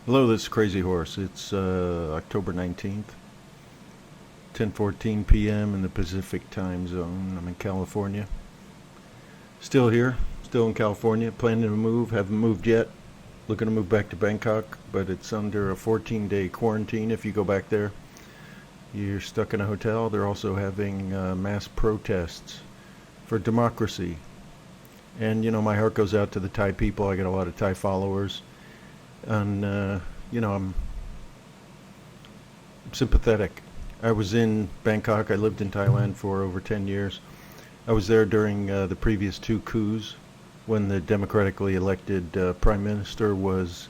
Hello, this is Crazy Horse. It's October 19th, 10:14 p.m. in the Pacific time zone. I'm in California. Still here, still in California, planning to move, haven't moved yet. Looking to move back to Bangkok, but it's under a 14-day quarantine if you go back there. You're stuck in a hotel. They're also having mass protests for democracy. And, my heart goes out to the Thai people. I got a lot of Thai followers. And, I'm sympathetic. I was in Bangkok. I lived in Thailand for over 10 years. I was there during the previous two coups when the democratically elected prime minister was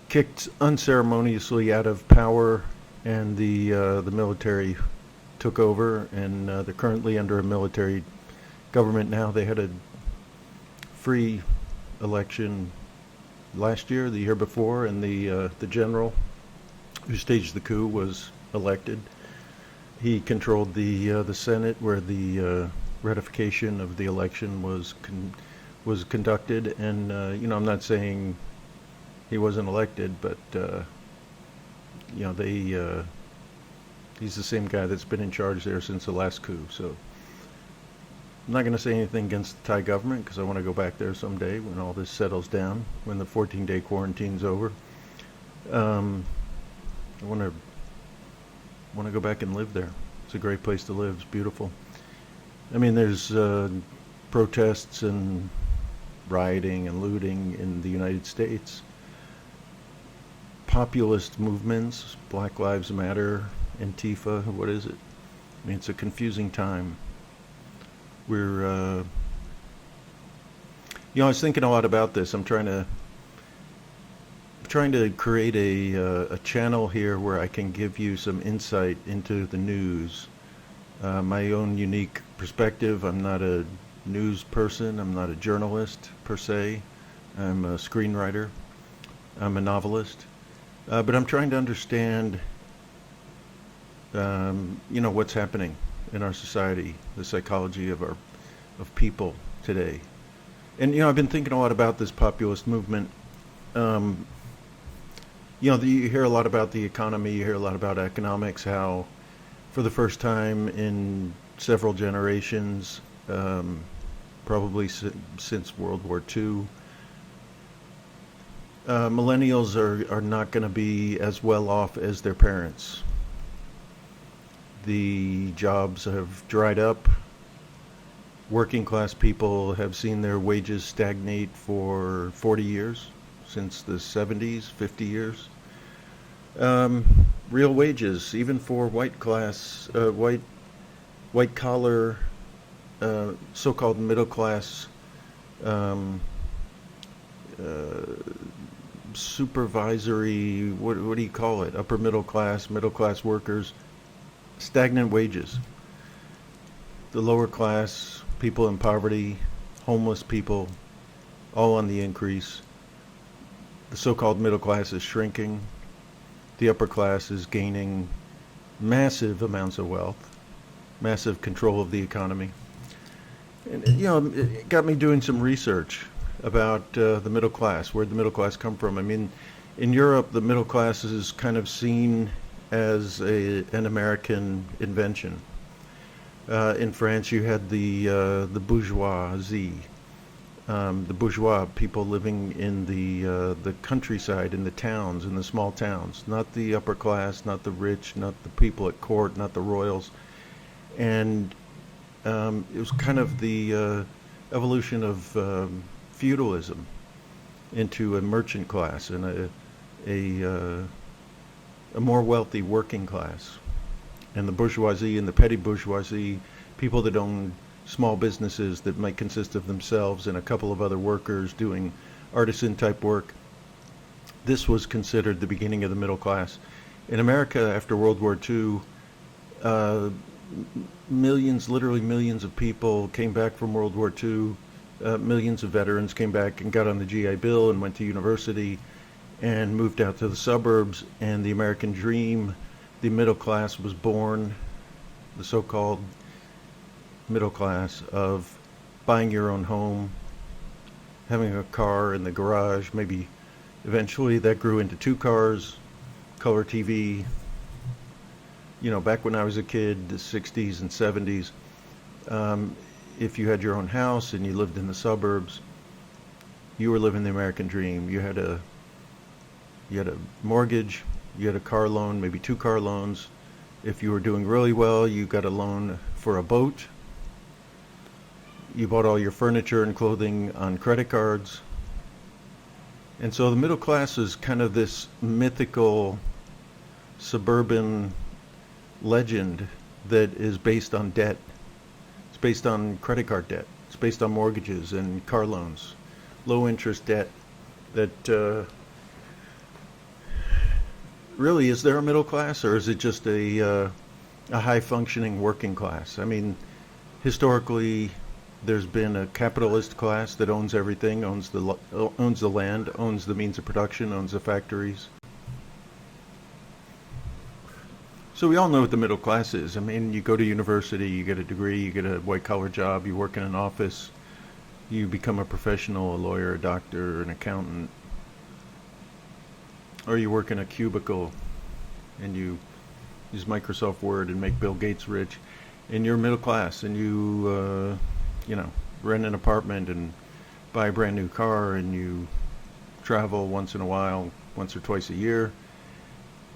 kicked unceremoniously out of power and the military took over, and they're currently under a military government now. They had a free election last year, the year before, and the general who staged the coup was elected. He controlled the Senate, where the ratification of the election was conducted. And I'm not saying he wasn't elected, but they he's the same guy that's been in charge there since the last coup. So I'm not going to say anything against the Thai government because I want to go back there someday when all this settles down, when the 14-day quarantine's over. I want to go back and live there. It's a great place to live. It's beautiful. I mean, there's protests and rioting and looting in the United States. Populist movements, Black Lives Matter, Antifa, what is it? I mean, it's a confusing time. We're, I was thinking a lot about this. I'm trying to create a channel here where I can give you some insight into the news, my own unique perspective. I'm not a news person. I'm not a journalist per se. I'm a screenwriter. I'm a novelist. But I'm trying to understand, what's happening in our society, the psychology of people today. And I've been thinking a lot about this populist movement. You hear a lot about the economy, you hear a lot about economics, how for the first time in several generations, probably since World War II, millennials are not going to be as well off as their parents. The jobs have dried up. Working class people have seen their wages stagnate for 40 years, since the 70s, 50 years. Real wages, even for white collar, so-called middle class, supervisory, what do you call it? Upper middle class workers, stagnant wages. The lower class, people in poverty, homeless people, all on the increase. The so-called middle class is shrinking. The upper class is gaining massive amounts of wealth, massive control of the economy. And, it got me doing some research about the middle class. Where'd the middle class come from? I mean, in Europe, the middle class is kind of seen as an American invention. In France, you had the bourgeoisie, the bourgeois people living in the countryside, in the towns, in the small towns, not the upper class, not the rich, not the people at court, not the royals. And it was kind of the evolution of feudalism into a merchant class and a more wealthy working class. And the bourgeoisie and the petty bourgeoisie, people that own small businesses that might consist of themselves and a couple of other workers doing artisan type work. This was considered the beginning of the middle class. In America, after World War II, millions, literally millions of people came back from World War II. Millions of veterans came back and got on the GI Bill and went to university and moved out to the suburbs, and the American dream, the middle class, was born, the so-called middle class of buying your own home, having a car in the garage, maybe Eventually that grew into 2 cars, color TV. Back when I was a kid, the 60s and 70s, um, if you had your own house and you lived in the suburbs, you were living the American dream. You had a mortgage, you had a car loan, maybe 2 car loans. If you were doing really well, you got a loan for a boat. You bought all your furniture and clothing on credit cards. And so the middle class is kind of this mythical suburban legend that is based on debt. It's based on credit card debt. It's based on mortgages and car loans, low interest debt that really, is there a middle class, or is it just a high functioning working class? I mean, historically, there's been a capitalist class that owns everything, owns the land, owns the means of production, owns the factories. So we all know what the middle class is. I mean, you go to university, you get a degree, you get a white collar job, you work in an office, you become a professional, a lawyer, a doctor, an accountant, or you work in a cubicle and you use Microsoft Word and make Bill Gates rich, and you're middle class, and you rent an apartment and buy a brand new car, and you travel once in a while, once or twice a year,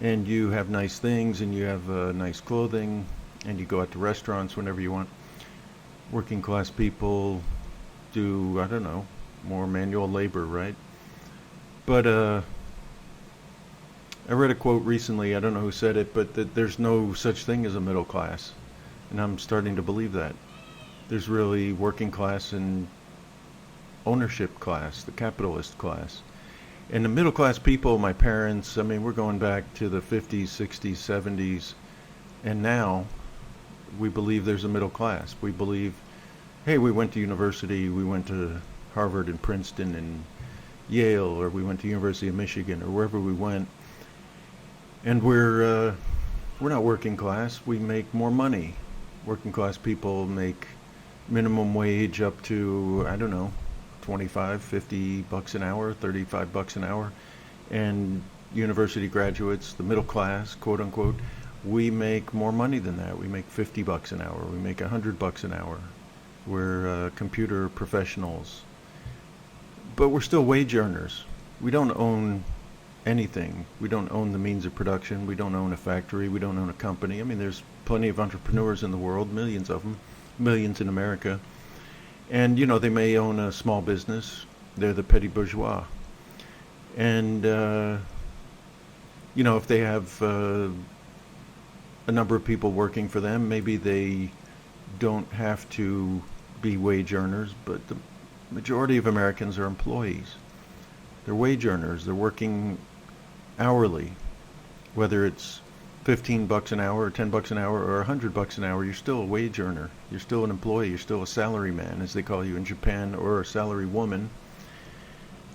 and you have nice things, and you have nice clothing, and you go out to restaurants whenever you want. Working class people do, I don't know, more manual labor, right? But I read a quote recently, I don't know who said it, but that there's no such thing as a middle class. And I'm starting to believe that. There's really working class and ownership class, the capitalist class. And the middle class people, my parents, I mean, we're going back to the 50s, 60s, 70s, and now we believe there's a middle class. We believe, hey, we went to university, we went to Harvard and Princeton and Yale, or we went to University of Michigan, or wherever we went, and we're not working class. We make more money. Working class people make minimum wage up to, I don't know, 25, 50 bucks an hour, 35 bucks an hour. And university graduates, the middle class, quote unquote, we make more money than that. We make 50 bucks an hour. We make 100 bucks an hour. We're computer professionals. But we're still wage earners. We don't own anything. We don't own the means of production. We don't own a factory. We don't own a company. I mean, there's plenty of entrepreneurs in the world, millions of them, millions in America. And, they may own a small business. They're the petty bourgeois. And, if they have a number of people working for them, maybe they don't have to be wage earners, but the majority of Americans are employees. They're wage earners. They're working hourly. Whether it's 15 bucks an hour or 10 bucks an hour or 100 bucks an hour, you're still a wage earner. You're still an employee. You're still a salary man, as they call you in Japan, or a salary woman.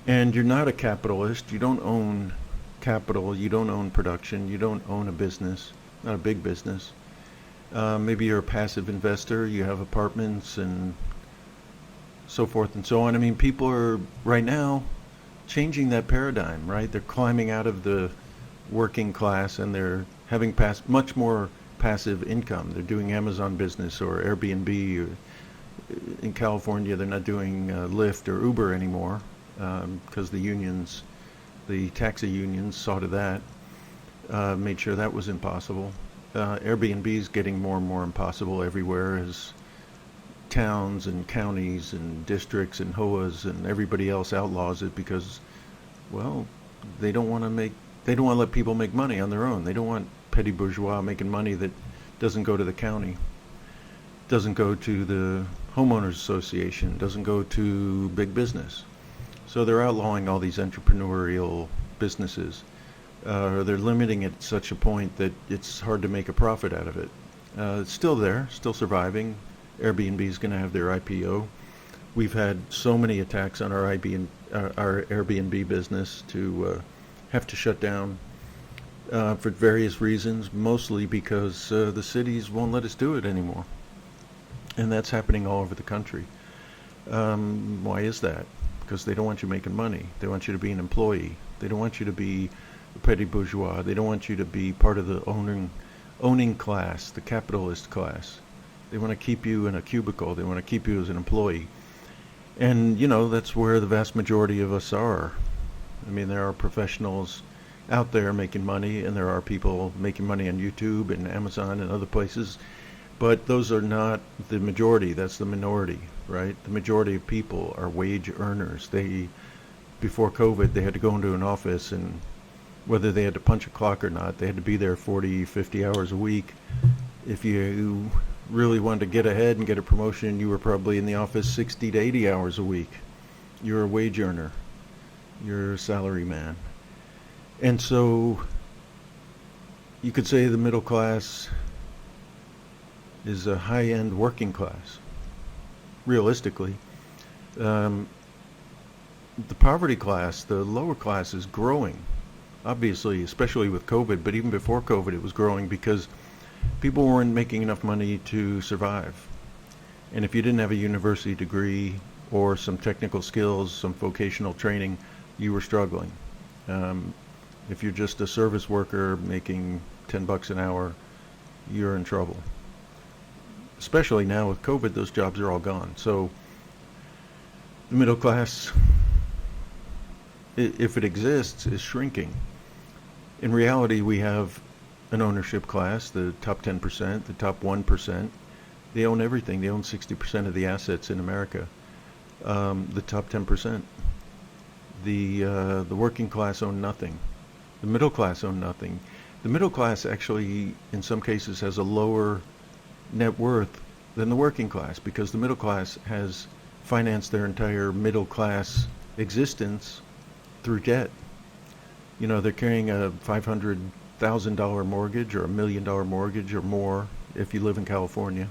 And you're not a capitalist. You don't own capital. You don't own production. You don't own a business, not a big business. Maybe you're a passive investor. You have apartments and so forth and so on. I mean, people are right now changing that paradigm, right? They're climbing out of the working class and they're having much more passive income. They're doing Amazon business or Airbnb. Or in California, they're not doing Lyft or Uber anymore because the taxi unions saw to that, made sure that was impossible. Airbnb is getting more and more impossible everywhere as towns and counties and districts and HOAs and everybody else outlaws it because, well, they don't want to let people make money on their own. They don't want petty bourgeois making money that doesn't go to the county, doesn't go to the homeowners association, doesn't go to big business. So they're outlawing all these entrepreneurial businesses. Or they're limiting it to such a point that it's hard to make a profit out of it. It's still there, still surviving. Airbnb is going to have their IPO. We've had so many attacks on our Airbnb business to have to shut down for various reasons, mostly because the cities won't let us do it anymore. And that's happening all over the country. Why is that? Because they don't want you making money. They want you to be an employee. They don't want you to be a petty bourgeois. They don't want you to be part of the owning class, the capitalist class. They want to keep you in a cubicle. They want to keep you as an employee. And, that's where the vast majority of us are. I mean, there are professionals out there making money, and there are people making money on YouTube and Amazon and other places. But those are not the majority. That's the minority, right? The majority of people are wage earners. Before COVID, they had to go into an office, and whether they had to punch a clock or not, they had to be there 40, 50 hours a week. If you really wanted to get ahead and get a promotion, you were probably in the office 60 to 80 hours a week. You're a wage earner. You're a salary man. And so you could say the middle class is a high-end working class, realistically. The poverty class, the lower class, is growing, obviously, especially with COVID, but even before COVID it was growing because people weren't making enough money to survive. And if you didn't have a university degree or some technical skills, some vocational training, you were struggling. If you're just a service worker making $10 an hour, you're in trouble. Especially now with COVID, those jobs are all gone. So the middle class, if it exists, is shrinking. In reality, we have an ownership class, the top 10%, the top 1%. They own everything. They own 60% of the assets in America. The top 10%. The working class own nothing. The middle class own nothing. The middle class actually, in some cases, has a lower net worth than the working class because the middle class has financed their entire middle class existence through debt. They're carrying a $500,000 mortgage or $1 million mortgage or more if you live in California.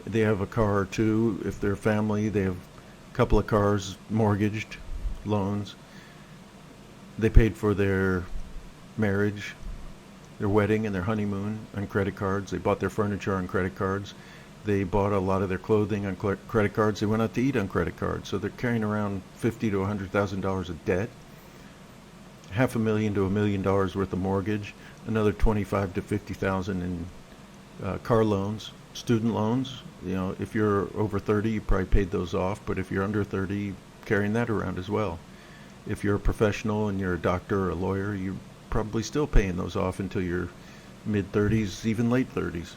They have a car or two. If they're a family, they have a couple of cars mortgaged, loans. They paid for their marriage, their wedding, and their honeymoon on credit cards. They bought their furniture on credit cards. They bought a lot of their clothing on credit cards. They went out to eat on credit cards. So they're carrying around $50,000 to $100,000 of debt, $500,000 to $1 million worth of mortgage, another $25,000 to $50,000 in car loans, student loans. If you're over 30, you probably paid those off. But if you're under 30, carrying that around as well. If you're a professional and you're a doctor or a lawyer, you're probably still paying those off until your mid-30s, even late 30s.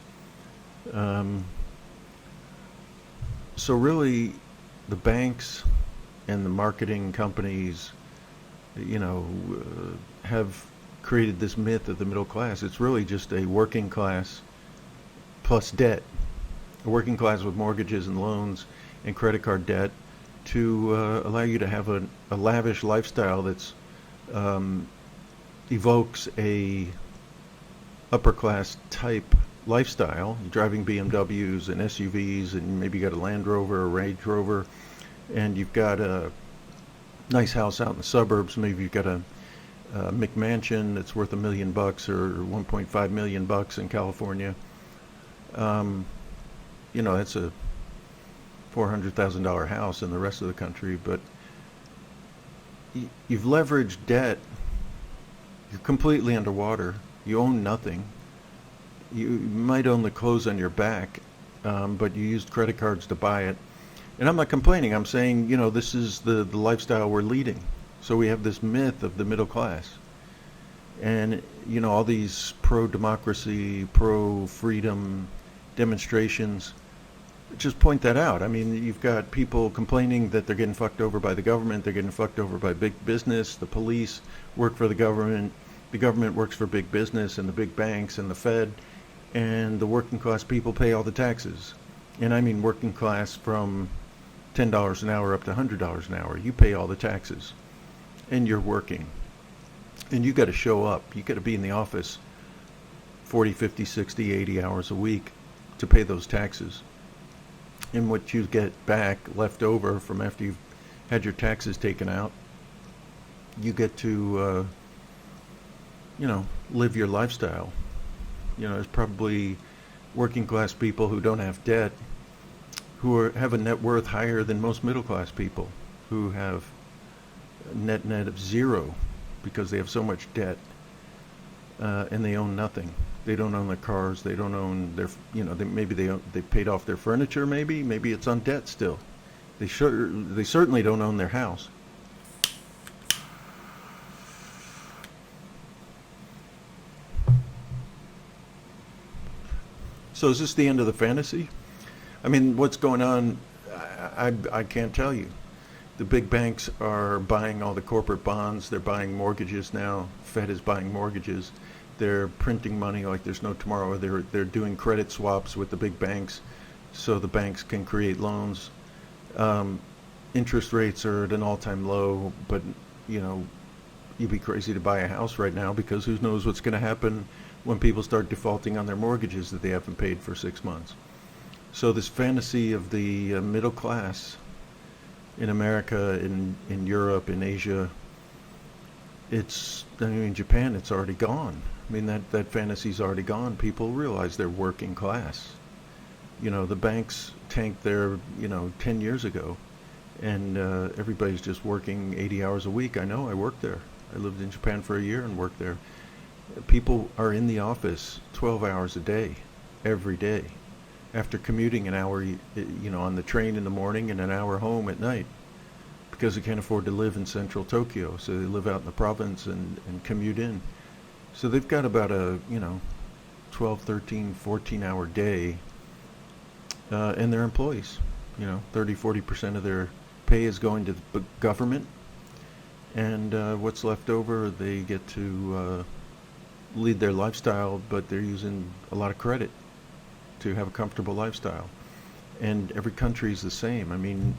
So really, the banks and the marketing companies, have created this myth of the middle class. It's really just a working class plus debt, a working class with mortgages and loans and credit card debt to allow you to have a lavish lifestyle that's evokes a upper class type lifestyle. You're driving BMWs and SUVs, and maybe you got a Land Rover or Range Rover, and you've got a nice house out in the suburbs. Maybe you've got a McMansion that's worth $1 million or $1.5 million in California. That's a $400,000 house in the rest of the country, but you've leveraged debt. You're completely underwater. You own nothing. You might own the clothes on your back, but you used credit cards to buy it. And I'm not complaining. I'm saying, this is the lifestyle we're leading. So we have this myth of the middle class. And, all these pro-democracy, pro-freedom demonstrations just point that out. I mean, you've got people complaining that they're getting fucked over by the government. They're getting fucked over by big business. The police work for the government. The government works for big business and the big banks and the Fed. And the working class people pay all the taxes. And I mean working class from $10 an hour up to $100 an hour. You pay all the taxes. And you're working. And you got to show up. You got to be in the office 40, 50, 60, 80 hours a week to pay those taxes. And what you get back left over from after you've had your taxes taken out, you get to, live your lifestyle. There's probably working class people who don't have debt, who have a net worth higher than most middle class people, who have a net of zero because they have so much debt, and they own nothing. They don't own their cars. They don't own their, maybe they paid off their furniture. Maybe it's on debt still. They certainly don't own their house. So is this the end of the fantasy? I mean, what's going on? I can't tell you. The big banks are buying all the corporate bonds. They're buying mortgages now. Fed is buying mortgages. They're printing money like there's no tomorrow. They're doing credit swaps with the big banks, so the banks can create loans. Interest rates are at an all-time low, but you'd be crazy to buy a house right now because who knows what's going to happen when people start defaulting on their mortgages that they haven't paid for 6 months. So this fantasy of the middle class in America, in Europe, in Asia, in Japan, it's already gone. I mean, that fantasy's already gone. People realize they're working class. The banks tanked there, 10 years ago, and everybody's just working 80 hours a week. I know, I worked there. I lived in Japan for a year and worked there. People are in the office 12 hours a day, every day, after commuting an hour, on the train in the morning and an hour home at night, because they can't afford to live in central Tokyo, so they live out in the province and commute in. So they've got about a 12, 13, 14-hour day, and they're employees. 30-40% of their pay is going to the government, and what's left over they get to lead their lifestyle, but they're using a lot of credit to have a comfortable lifestyle. And every country is the same. I mean,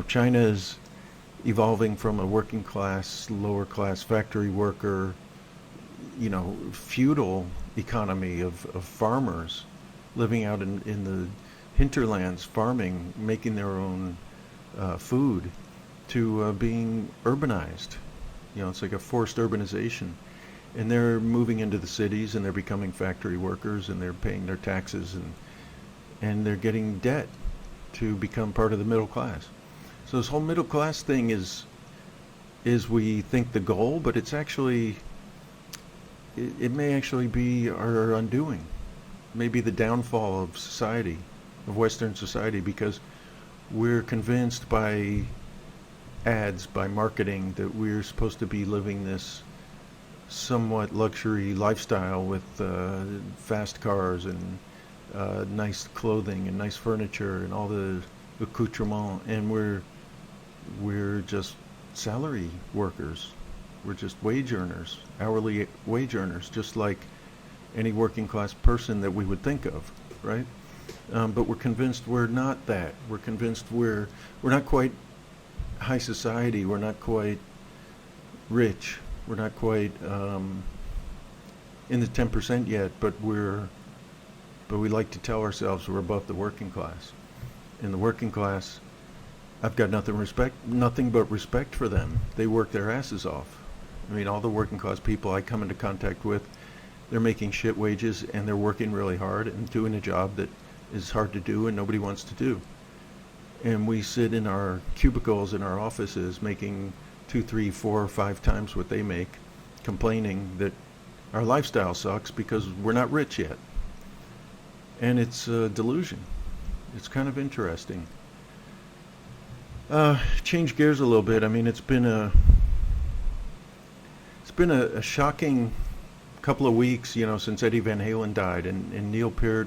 China is evolving from a working class, lower class factory worker, feudal economy of farmers living out in the hinterlands, farming, making their own food, to being urbanized. It's like a forced urbanization. And they're moving into the cities, and they're becoming factory workers, and they're paying their taxes, and they're getting debt to become part of the middle class. So this whole middle class thing is we think the goal, but it's actually, it may actually be our undoing, maybe the downfall of society, of Western society, because we're convinced by ads, by marketing, that we're supposed to be living this somewhat luxury lifestyle with fast cars and nice clothing and nice furniture and all the accoutrements, and we're just salary workers. We're just wage earners, hourly wage earners, just like any working class person that we would think of, right? But we're convinced we're not that. We're convinced we're not quite high society. We're not quite rich. We're not quite in the 10% yet, but we like to tell ourselves we're above the working class. In the working class, I've got nothing but respect for them. They work their asses off. I mean, all the working class people I come into contact with, they're making shit wages, and they're working really hard and doing a job that is hard to do and nobody wants to do. And we sit in our cubicles in our offices making 2, 3, 4, or 5 times what they make, complaining that our lifestyle sucks because we're not rich yet. And it's a delusion. It's kind of interesting. Change gears a little bit. I mean, it's been a shocking couple of weeks, since Eddie Van Halen died, and Neil Peart,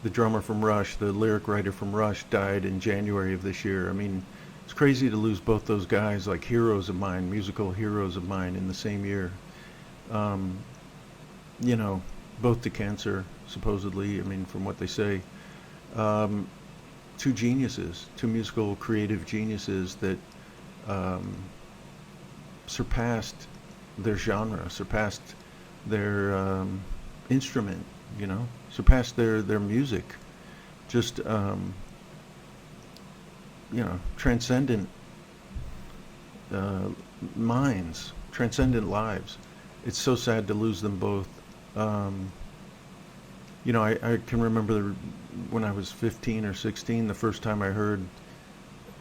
the drummer from Rush, the lyric writer from Rush, died in January of this year. I mean, it's crazy to lose both those guys, like heroes of mine, musical heroes of mine, in the same year. Both to cancer, supposedly, I mean, from what they say. Two geniuses, two musical creative geniuses that surpassed their genre, surpassed their instrument, surpassed their music. Just, transcendent minds, transcendent lives. It's so sad to lose them both. I can remember when I was 15 or 16, the first time I heard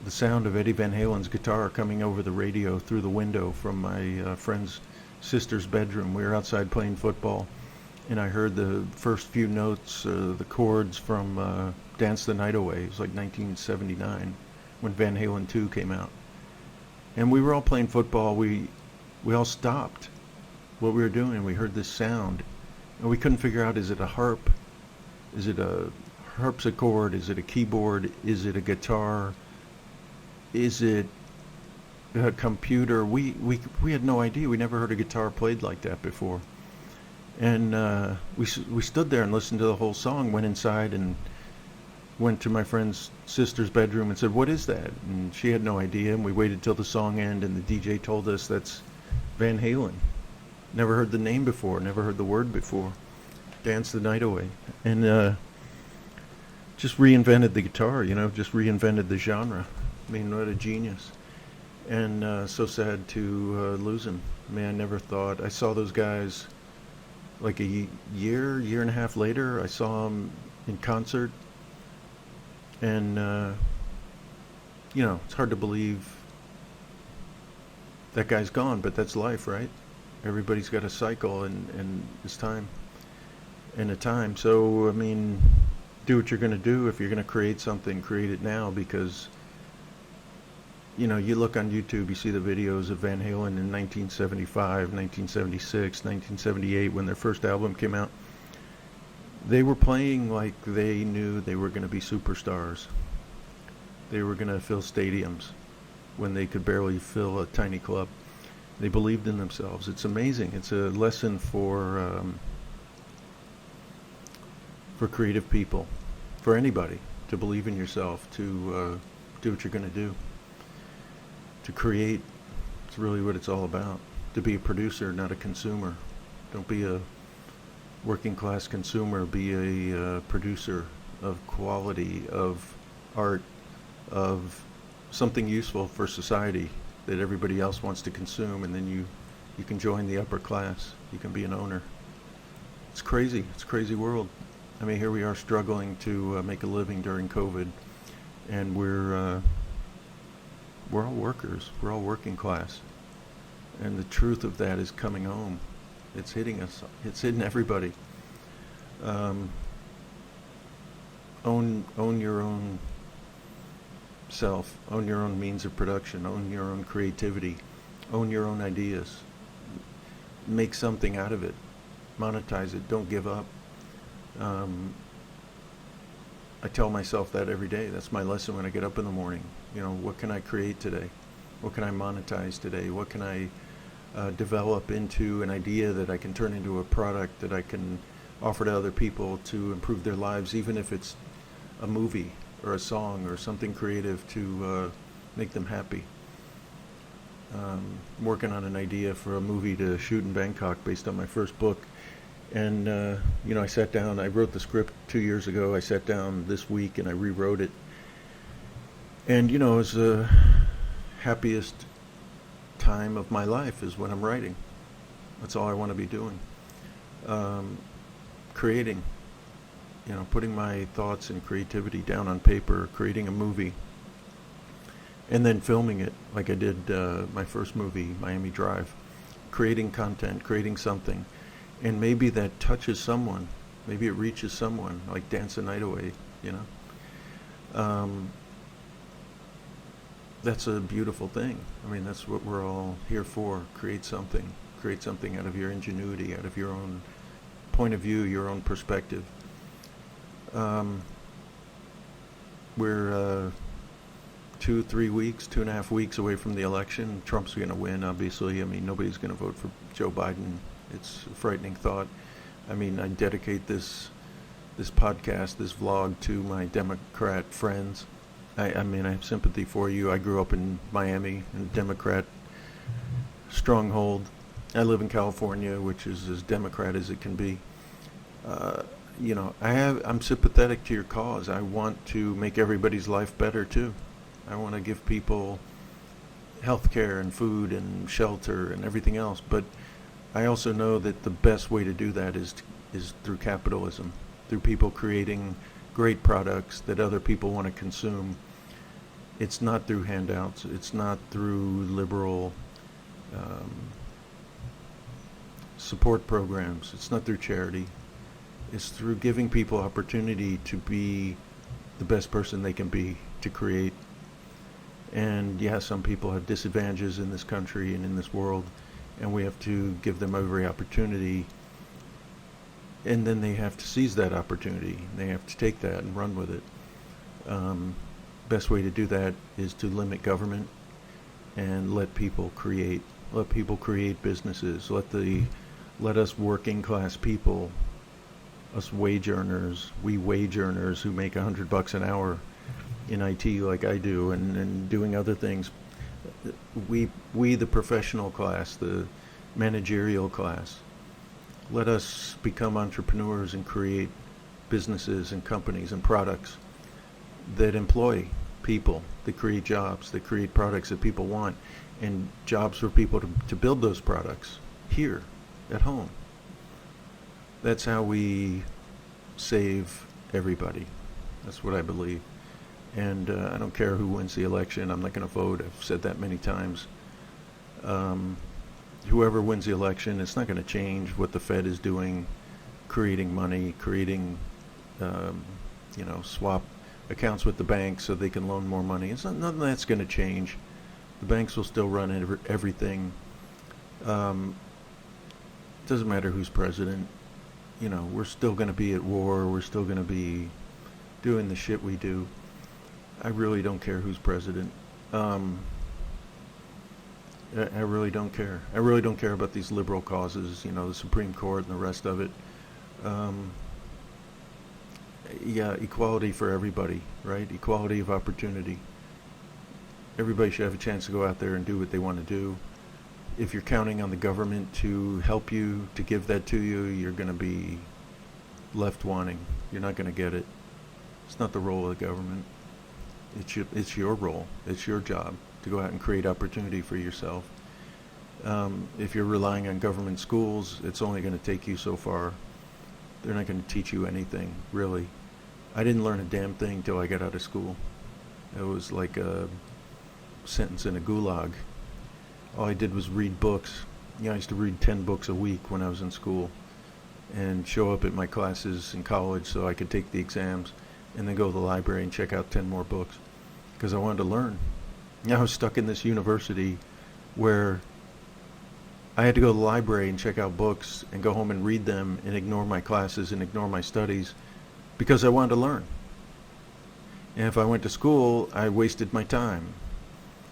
the sound of Eddie Van Halen's guitar coming over the radio through the window from my friend's sister's bedroom. We were outside playing football, and I heard the first few notes, the chords from Dance the Night Away. It was like 1979 when Van Halen 2 came out. And we were all playing football. We all stopped what we were doing. We heard this sound, and we couldn't figure out, is it a harp? Is it a harpsichord? Is it a keyboard? Is it a guitar? Is it a computer? We had no idea. We never heard a guitar played like that before. And we stood there and listened to the whole song, went inside and went to my friend's sister's bedroom and said, "What is that?" And she had no idea, and we waited till the song ended, and the DJ told us that's Van Halen. Never heard the name before, never heard the word before. Dance the Night Away. And just reinvented the guitar, just reinvented the genre. I mean, what a genius. And so sad to lose him. I mean, I never thought. I saw those guys like a year and a half later. I saw them in concert. And, it's hard to believe that guy's gone, but that's life, right? Everybody's got a cycle and it's time and a time. So, I mean, do what you're going to do. If you're going to create something, create it now, because, you look on YouTube, you see the videos of Van Halen in 1975, 1976, 1978, when their first album came out. They were playing like they knew they were going to be superstars. They were going to fill stadiums when they could barely fill a tiny club. They believed in themselves. It's amazing. It's a lesson for creative people, for anybody, to believe in yourself, to do what you're going to do, to create. It's really what it's all about. To be a producer, not a consumer. Don't be a working class consumer, be a producer of quality, of art, of something useful for society that everybody else wants to consume, and then you can join the upper class. You can be an owner. It's crazy. It's a crazy world. I mean, here we are struggling to make a living during COVID, and we're all workers. We're all working class, and the truth of that is coming home. It's hitting us. It's hitting everybody. Own your own self. Own your own means of production. Own your own creativity. Own your own ideas. Make something out of it. Monetize it. Don't give up. I tell myself that every day. That's my lesson when I get up in the morning. What can I create today? What can I monetize today? What can I develop into an idea that I can turn into a product that I can offer to other people to improve their lives, even if it's a movie or a song or something creative to make them happy. I'm working on an idea for a movie to shoot in Bangkok based on my first book. And, I sat down, I wrote the script 2 years ago. I sat down this week and I rewrote it. And, it was the happiest time of my life is when I'm writing. That's all I want to be doing. Creating, putting my thoughts and creativity down on paper, creating a movie, and then filming it like I did my first movie, Miami Drive. Creating content, creating something. And maybe that touches someone. Maybe it reaches someone, like Dance the Night Away, That's a beautiful thing. I mean, that's what we're all here for. Create something. Create something out of your ingenuity, out of your own point of view, your own perspective. We're 2.5 weeks away from the election. Trump's going to win, obviously. I mean, nobody's going to vote for Joe Biden. It's a frightening thought. I mean, I dedicate this podcast, this vlog, to my Democrat friends. I mean, I have sympathy for you. I grew up in Miami, in a Democrat stronghold. I live in California, which is as Democrat as it can be. I'm sympathetic to your cause. I want to make everybody's life better too. I want to give people health care and food and shelter and everything else. But I also know that the best way to do that is through capitalism, through people creating great products that other people want to consume. It's not through handouts. It's not through liberal um, support programs. It's not through charity. It's through giving people opportunity to be the best person they can be, to create. And yeah, some people have disadvantages in this country and in this world, and we have to give them every opportunity. And then they have to seize that opportunity. They have to take that and run with it. Um, Best way to do that is to limit government and let people create. Let people create businesses. Let us working class people, us wage earners, we wage earners who make $100 an hour in IT like I do, and doing other things. We the professional class, the managerial class, let us become entrepreneurs and create businesses and companies and products that employ people, that create jobs, that create products that people want, and jobs for people to build those products here at home. That's how we save everybody. That's what I believe. And I don't care who wins the election. I'm not going to vote. I've said that many times. Whoever wins the election, it's not going to change what the Fed is doing, creating money, creating, swap accounts with the banks so they can loan more money. It's not, nothing that's going to change. The banks will still run everything. Doesn't matter who's president. We're still going to be at war. We're still going to be doing the shit we do. I really don't care who's president. I really don't care. I really don't care about these liberal causes, the Supreme Court and the rest of it. Yeah, equality for everybody, right? Equality of opportunity. Everybody should have a chance to go out there and do what they want to do. If you're counting on the government to help you, to give that to you, you're going to be left wanting. You're not going to get it. It's not the role of the government. It's your role. It's your job to go out and create opportunity for yourself. If you're relying on government schools, it's only going to take you so far. They're not going to teach you anything, really. I didn't learn a damn thing till I got out of school. It was like a sentence in a gulag. All I did was read books. I used to read 10 books a week when I was in school and show up at my classes in college so I could take the exams and then go to the library and check out 10 more books because I wanted to learn. I was stuck in this university where I had to go to the library and check out books and go home and read them and ignore my classes and ignore my studies because I wanted to learn. And if I went to school, I wasted my time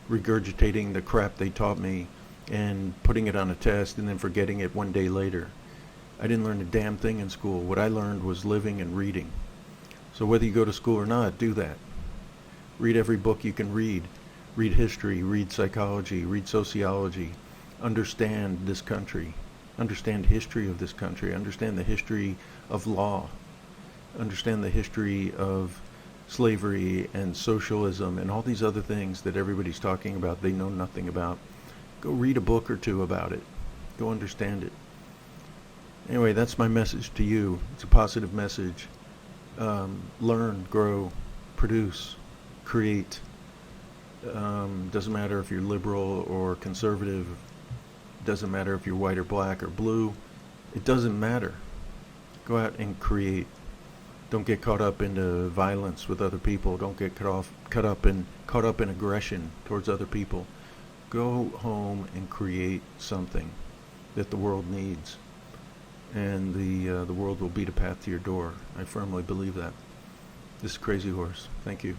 regurgitating the crap they taught me and putting it on a test and then forgetting it one day later. I didn't learn a damn thing in school. What I learned was living and reading. So whether you go to school or not, do that. Read every book you can read. Read history, read psychology, read sociology. Understand this country. Understand history of this country. Understand the history of law. Understand the history of slavery and socialism and all these other things that everybody's talking about they know nothing about. Go read a book or two about it. Go understand it. Anyway, that's my message to you. It's a positive message. Learn, grow, produce, create. Doesn't matter if you're liberal or conservative. Doesn't matter if you're white or black or blue. It doesn't matter. Go out and create. Don't get caught up into violence with other people. Don't get caught up in aggression towards other people. Go home and create something that the world needs, and the world will beat a path to your door. I firmly believe that. This is Crazy Horse. Thank you.